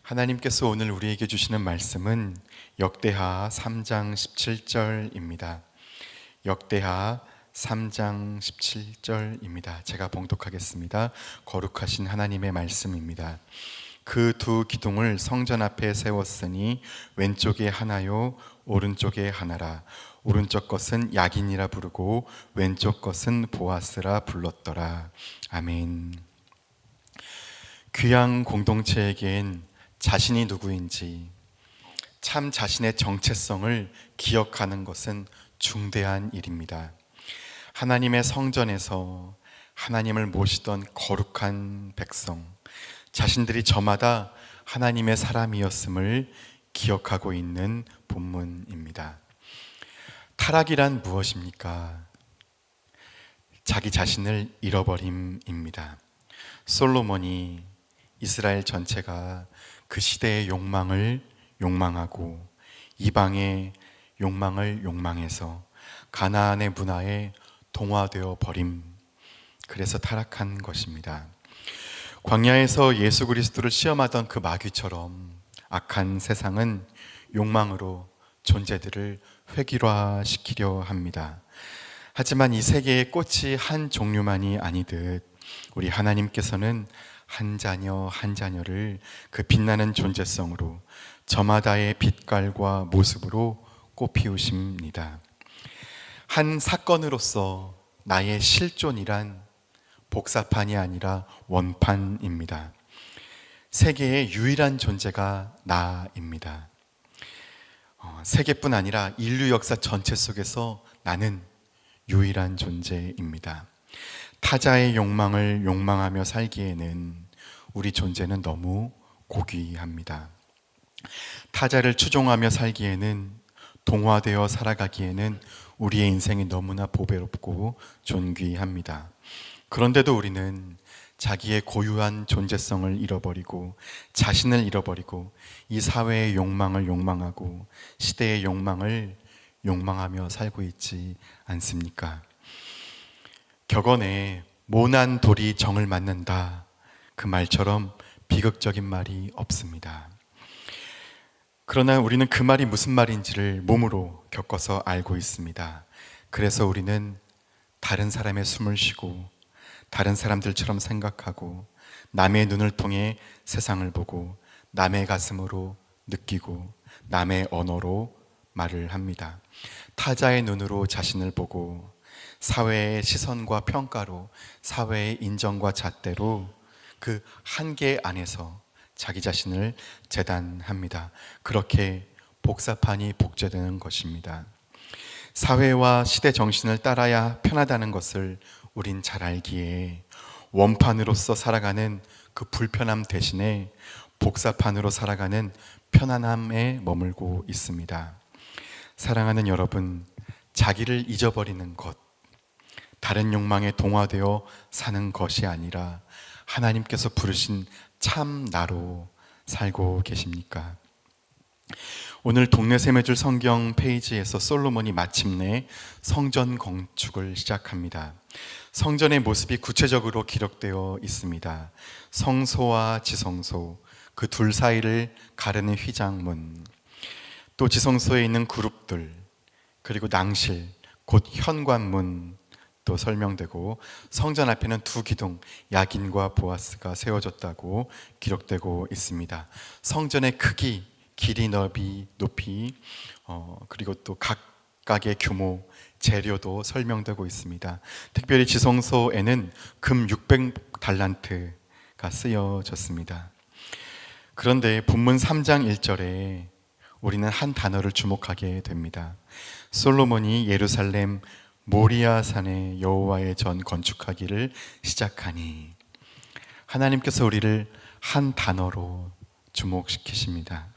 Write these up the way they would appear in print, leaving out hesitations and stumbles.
하나님께서 오늘 우리에게 주시는 말씀은 역대하 3장 17절입니다. 역대하 3장 17절입니다. 제가 봉독하겠습니다. 거룩하신 하나님의 말씀입니다. 그 두 기둥을 성전 앞에 세웠으니 왼쪽에 하나요 오른쪽에 하나라. 오른쪽 것은 야긴이라 부르고 왼쪽 것은 보아스라 불렀더라. 아멘. 귀양 공동체에겐 자신이 누구인지, 참 자신의 정체성을 기억하는 것은 중대한 일입니다. 하나님의 성전에서 하나님을 모시던 거룩한 백성, 자신들이 저마다 하나님의 사람이었음을 기억하고 있는 본문입니다. 타락이란 무엇입니까? 자기 자신을 잃어버림입니다. 솔로몬이 이스라엘 전체가 그 시대의 욕망을 욕망하고 이방의 욕망을 욕망해서 가나안의 문화에 동화되어 버림, 그래서 타락한 것입니다. 광야에서 예수 그리스도를 시험하던 그 마귀처럼 악한 세상은 욕망으로 존재들을 획일화시키려 합니다. 하지만 이 세계의 꽃이 한 종류만이 아니듯 우리 하나님께서는 한 자녀 한 자녀를 그 빛나는 존재성으로 저마다의 빛깔과 모습으로 꽃피우십니다. 한 사건으로서 나의 실존이란 복사판이 아니라 원판입니다. 세계의 유일한 존재가 나입니다. 세계뿐 아니라 인류 역사 전체 속에서 나는 유일한 존재입니다. 타자의 욕망을 욕망하며 살기에는 우리 존재는 너무 고귀합니다. 타자를 추종하며 살기에는, 동화되어 살아가기에는 우리의 인생이 너무나 보배롭고 존귀합니다. 그런데도 우리는 자기의 고유한 존재성을 잃어버리고 자신을 잃어버리고 이 사회의 욕망을 욕망하고 시대의 욕망을 욕망하며 살고 있지 않습니까? 격언에 모난 돌이 정을 맞는다, 그 말처럼 비극적인 말이 없습니다. 그러나 우리는 그 말이 무슨 말인지를 몸으로 겪어서 알고 있습니다. 그래서 우리는 다른 사람의 숨을 쉬고 다른 사람들처럼 생각하고 남의 눈을 통해 세상을 보고 남의 가슴으로 느끼고 남의 언어로 말을 합니다. 타자의 눈으로 자신을 보고 사회의 시선과 평가로, 사회의 인정과 잣대로 그 한계 안에서 자기 자신을 재단합니다. 그렇게 복사판이 복제되는 것입니다. 사회와 시대 정신을 따라야 편하다는 것을 우린 잘 알기에 원판으로서 살아가는 그 불편함 대신에 복사판으로 살아가는 편안함에 머물고 있습니다. 사랑하는 여러분, 자기를 잊어버리는 것, 다른 욕망에 동화되어 사는 것이 아니라 하나님께서 부르신 참 나로 살고 계십니까? 오늘 동네 샘해줄 성경 페이지에서 솔로몬이 마침내 성전 건축을 시작합니다. 성전의 모습이 구체적으로 기록되어 있습니다. 성소와 지성소, 그 둘 사이를 가르는 휘장문, 또 지성소에 있는 그룹들, 그리고 낭실, 곧 현관문 또 설명되고, 성전 앞에는 두 기둥, 야긴과 보아스가 세워졌다고 기록되고 있습니다. 성전의 크기, 길이, 넓이, 높이, 그리고 또 각각의 규모, 재료도 설명되고 있습니다. 특별히 지성소에는 금 600달란트가 쓰여졌습니다. 그런데 본문 3장 1절에 우리는 한 단어를 주목하게 됩니다. 솔로몬이 예루살렘 모리아 산에 여호와의 전 건축하기를 시작하니, 하나님께서 우리를 한 단어로 주목시키십니다.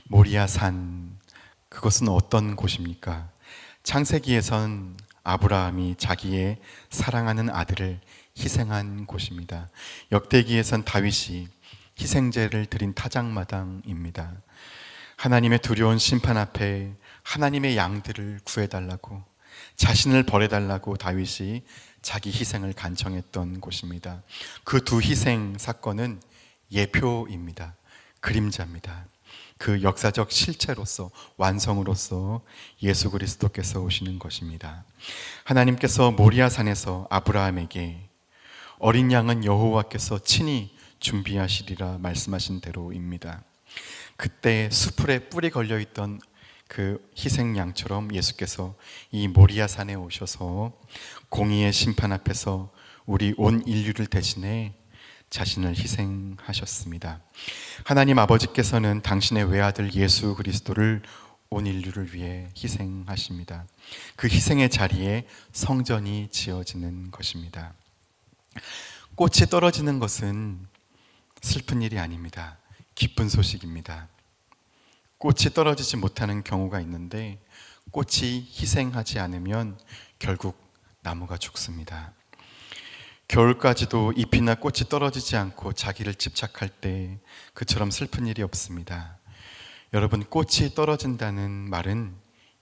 모리아 산, 그것은 어떤 곳입니까? 창세기에선 아브라함이 자기의 사랑하는 아들을 희생한 곳입니다. 역대기에선 다윗이 희생제를 드린 타작마당입니다. 하나님의 두려운 심판 앞에 하나님의 양들을 구해달라고, 자신을 버려달라고 다윗이 자기 희생을 간청했던 곳입니다. 그 두 희생 사건은 예표입니다. 그림자입니다. 그 역사적 실체로서, 완성으로서 예수 그리스도께서 오시는 것입니다. 하나님께서 모리아산에서 아브라함에게 어린 양은 여호와께서 친히 준비하시리라 말씀하신 대로입니다. 그때 수풀에 뿔이 걸려있던 그 희생양처럼 예수께서 이 모리아산에 오셔서 공의의 심판 앞에서 우리 온 인류를 대신해 자신을 희생하셨습니다. 하나님 아버지께서는 당신의 외아들 예수 그리스도를 온 인류를 위해 희생하십니다. 그 희생의 자리에 성전이 지어지는 것입니다. 꽃이 떨어지는 것은 슬픈 일이 아닙니다. 기쁜 소식입니다. 꽃이 떨어지지 못하는 경우가 있는데 꽃이 희생하지 않으면 결국 나무가 죽습니다. 겨울까지도 잎이나 꽃이 떨어지지 않고 자기를 집착할 때 그처럼 슬픈 일이 없습니다. 여러분, 꽃이 떨어진다는 말은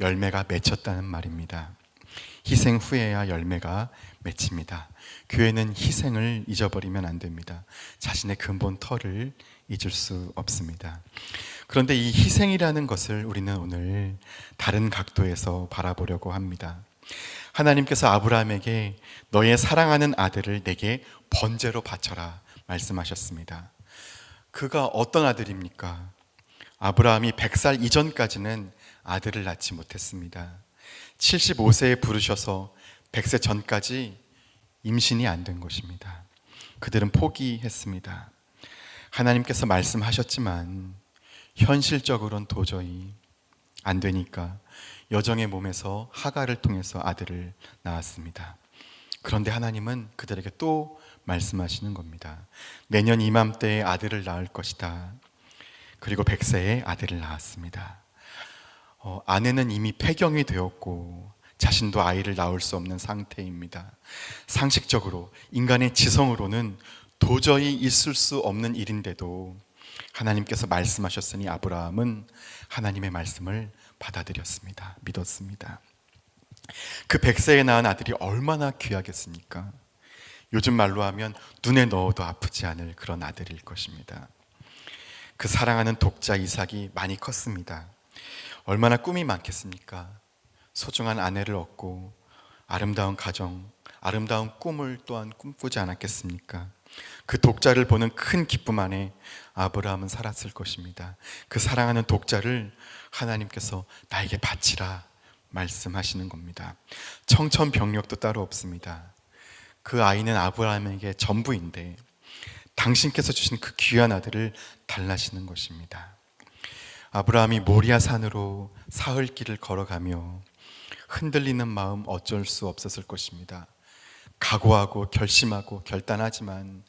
열매가 맺혔다는 말입니다. 희생 후에야 열매가 맺힙니다. 교회는 희생을 잊어버리면 안 됩니다. 자신의 근본 터를 잊을 수 없습니다. 그런데 이 희생이라는 것을 우리는 오늘 다른 각도에서 바라보려고 합니다. 하나님께서 아브라함에게 너의 사랑하는 아들을 내게 번제로 바쳐라 말씀하셨습니다. 그가 어떤 아들입니까? 아브라함이 100살 이전까지는 아들을 낳지 못했습니다. 75세에 부르셔서 100세 전까지 임신이 안 된 것입니다. 그들은 포기했습니다. 하나님께서 말씀하셨지만 현실적으로는 도저히 안 되니까 여정의 몸에서 하갈을 통해서 아들을 낳았습니다. 그런데 하나님은 그들에게 또 말씀하시는 겁니다. 내년 이맘때에 아들을 낳을 것이다. 그리고 100세에 아들을 낳았습니다. 아내는 이미 폐경이 되었고 자신도 아이를 낳을 수 없는 상태입니다. 상식적으로 인간의 지성으로는 도저히 있을 수 없는 일인데도 하나님께서 말씀하셨으니 아브라함은 하나님의 말씀을 받아들였습니다. 믿었습니다. 그 100세에 낳은 아들이 얼마나 귀하겠습니까? 요즘 말로 하면 눈에 넣어도 아프지 않을 그런 아들일 것입니다. 그 사랑하는 독자 이삭이 많이 컸습니다. 얼마나 꿈이 많겠습니까? 소중한 아내를 얻고 아름다운 가정, 아름다운 꿈을 또한 꿈꾸지 않았겠습니까? 그 독자를 보는 큰 기쁨 안에 아브라함은 살았을 것입니다. 그 사랑하는 독자를 하나님께서 나에게 바치라 말씀하시는 겁니다. 청천벽력도 따로 없습니다. 그 아이는 아브라함에게 전부인데 당신께서 주신 그 귀한 아들을 달라시는 것입니다. 아브라함이 모리아산으로 사흘길을 걸어가며 흔들리는 마음 어쩔 수 없었을 것입니다. 각오하고 결심하고 결단하지만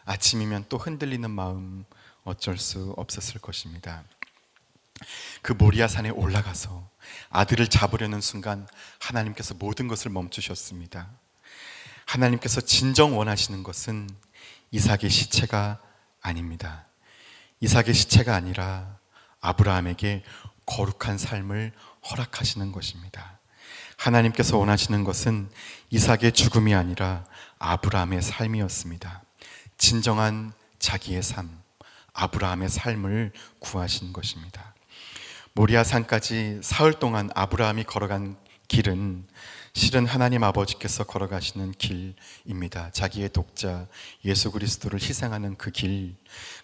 아침이면 또 흔들리는 마음 어쩔 수 없었을 것입니다. 그 모리아산에 올라가서 아들을 잡으려는 순간 하나님께서 모든 것을 멈추셨습니다. 하나님께서 진정 원하시는 것은 이삭의 시체가 아닙니다. 이삭의 시체가 아니라 아브라함에게 거룩한 삶을 허락하시는 것입니다. 하나님께서 원하시는 것은 이삭의 죽음이 아니라 아브라함의 삶이었습니다. 진정한 자기의 삶, 아브라함의 삶을 구하신 것입니다. 모리아산까지 사흘 동안 아브라함이 걸어간 길은 실은 하나님 아버지께서 걸어가시는 길입니다. 자기의 독자 예수 그리스도를 희생하는 그 길,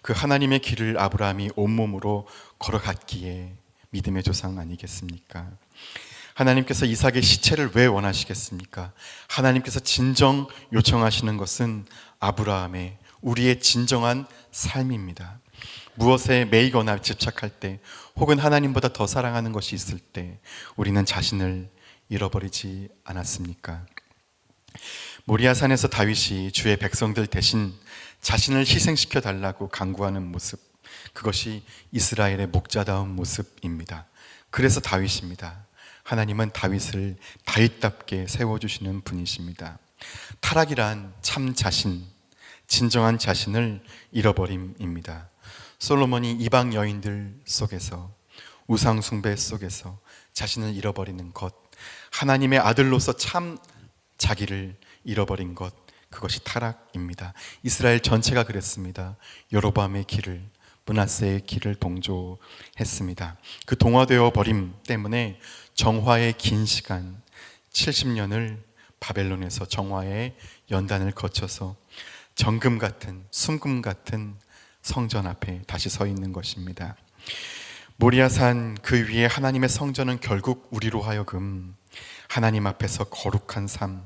그 하나님의 길을 아브라함이 온몸으로 걸어갔기에 믿음의 조상 아니겠습니까? 하나님께서 이삭의 시체를 왜 원하시겠습니까? 하나님께서 진정 요청하시는 것은 아브라함의, 우리의 진정한 삶입니다. 무엇에 매이거나 집착할 때, 혹은 하나님보다 더 사랑하는 것이 있을 때 우리는 자신을 잃어버리지 않았습니까? 모리아산에서 다윗이 주의 백성들 대신 자신을 희생시켜 달라고 간구하는 모습, 그것이 이스라엘의 목자다운 모습입니다. 그래서 다윗입니다. 하나님은 다윗을 다윗답게 세워주시는 분이십니다. 타락이란 참 자신, 진정한 자신을 잃어버림입니다. 솔로몬이 이방 여인들 속에서, 우상 숭배 속에서 자신을 잃어버리는 것, 하나님의 아들로서 참 자기를 잃어버린 것, 그것이 타락입니다. 이스라엘 전체가 그랬습니다. 여로보암의 길을 므낫세의 길을 동조했습니다. 그 동화되어 버림 때문에 정화의 긴 시간 70년을 바벨론에서 정화의 연단을 거쳐서 정금 같은 순금 같은 성전 앞에 다시 서 있는 것입니다. 모리아산 그 위에 하나님의 성전은 결국 우리로 하여금 하나님 앞에서 거룩한 삶,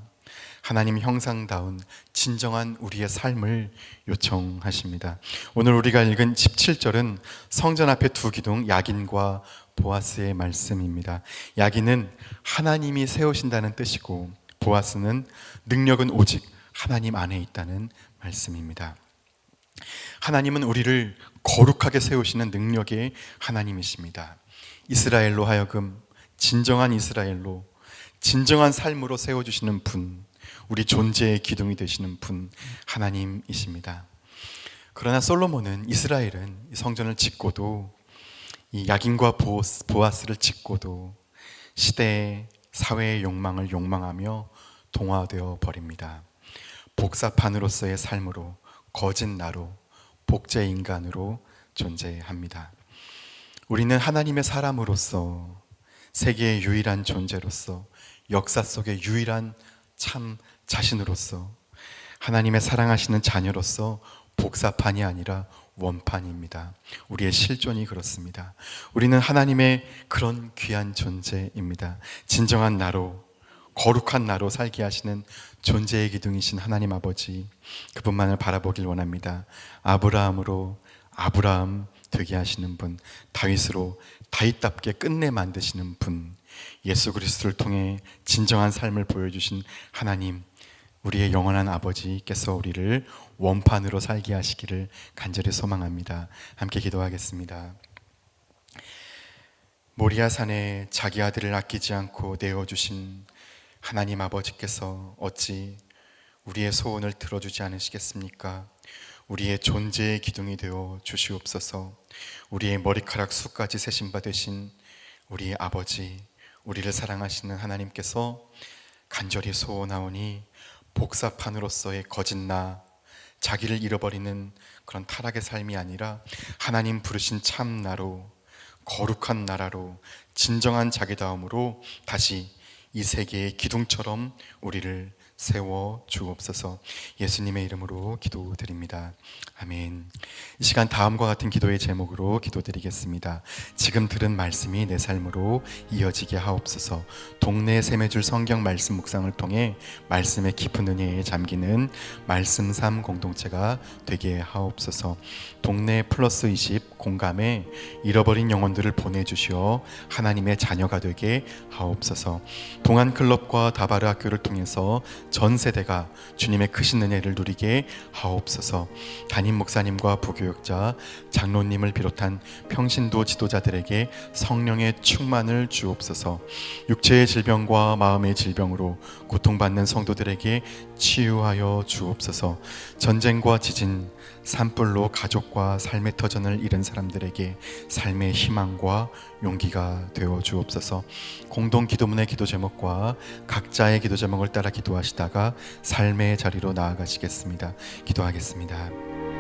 하나님 형상다운 진정한 우리의 삶을 요청하십니다. 오늘 우리가 읽은 17절은 성전 앞에 두 기둥 야긴과 보아스의 말씀입니다. 야긴은 하나님이 세우신다는 뜻이고 보아스는 능력은 오직 하나님 안에 있다는 말씀입니다. 하나님은 우리를 거룩하게 세우시는 능력의 하나님이십니다. 이스라엘로 하여금 진정한 이스라엘로 진정한 삶으로 세워주시는 분, 우리 존재의 기둥이 되시는 분 하나님이십니다. 그러나 솔로몬은 이스라엘은 이 성전을 짓고도 이 야긴과 보아스를 짓고도 시대의 사회의 욕망을 욕망하며 동화되어 버립니다. 복사판으로서의 삶으로 거짓 나로 복제 인간으로 존재합니다. 우리는 하나님의 사람으로서 세계의 유일한 존재로서 역사 속의 유일한 참 자신으로서 하나님의 사랑하시는 자녀로서 복사판이 아니라 원판입니다. 우리의 실존이 그렇습니다. 우리는 하나님의 그런 귀한 존재입니다. 진정한 나로 거룩한 나로 살게 하시는 존재의 기둥이신 하나님 아버지, 그분만을 바라보길 원합니다. 아브라함으로 아브라함 되게 하시는 분, 다윗으로 다윗답게 끝내 만드시는 분, 예수 그리스도를 통해 진정한 삶을 보여주신 하나님, 우리의 영원한 아버지께서 우리를 원판으로 살게 하시기를 간절히 소망합니다. 함께 기도하겠습니다. 모리아산에 자기 아들을 아끼지 않고 내어주신 하나님 아버지께서 어찌 우리의 소원을 들어주지 않으시겠습니까? 우리의 존재의 기둥이 되어 주시옵소서. 우리의 머리카락 수까지 세신 바 되신 우리 아버지, 우리를 사랑하시는 하나님께서 간절히 소원하오니 복사판으로서의 거짓나, 자기를 잃어버리는 그런 타락의 삶이 아니라 하나님 부르신 참 나로, 거룩한 나라로, 진정한 자기다움으로 다시 이 세계의 기둥처럼 우리를 세워 주옵소서. 예수님의 이름으로 기도드립니다. 아멘. 이 시간 다음과 같은 기도의 제목으로 기도드리겠습니다. 지금 들은 말씀이 내 삶으로 이어지게 하옵소서. 동네 샘해줄 성경 말씀 묵상을 통해 말씀의 깊은 은혜에 잠기는 말씀 삶 공동체가 되게 하옵소서. 동네 플러스 20 공감에 잃어버린 영혼들을 보내주시어 하나님의 자녀가 되게 하옵소서. 동안클럽과 다바르 학교를 통해서 전 세대가 주님의 크신 은혜를 누리게 하옵소서. 담임 목사님과 부교육자, 장로님을 비롯한 평신도 지도자들에게 성령의 충만을 주옵소서. 육체의 질병과 마음의 질병으로 고통받는 성도들에게 치유하여 주옵소서. 전쟁과 지진, 산불로 가족과 삶의 터전을 잃은 사람들에게 삶의 희망과 용기가 되어 주옵소서. 공동 기도문의 기도 제목과 각자의 기도 제목을 따라 기도하시다가 삶의 자리로 나아가시겠습니다. 기도하겠습니다.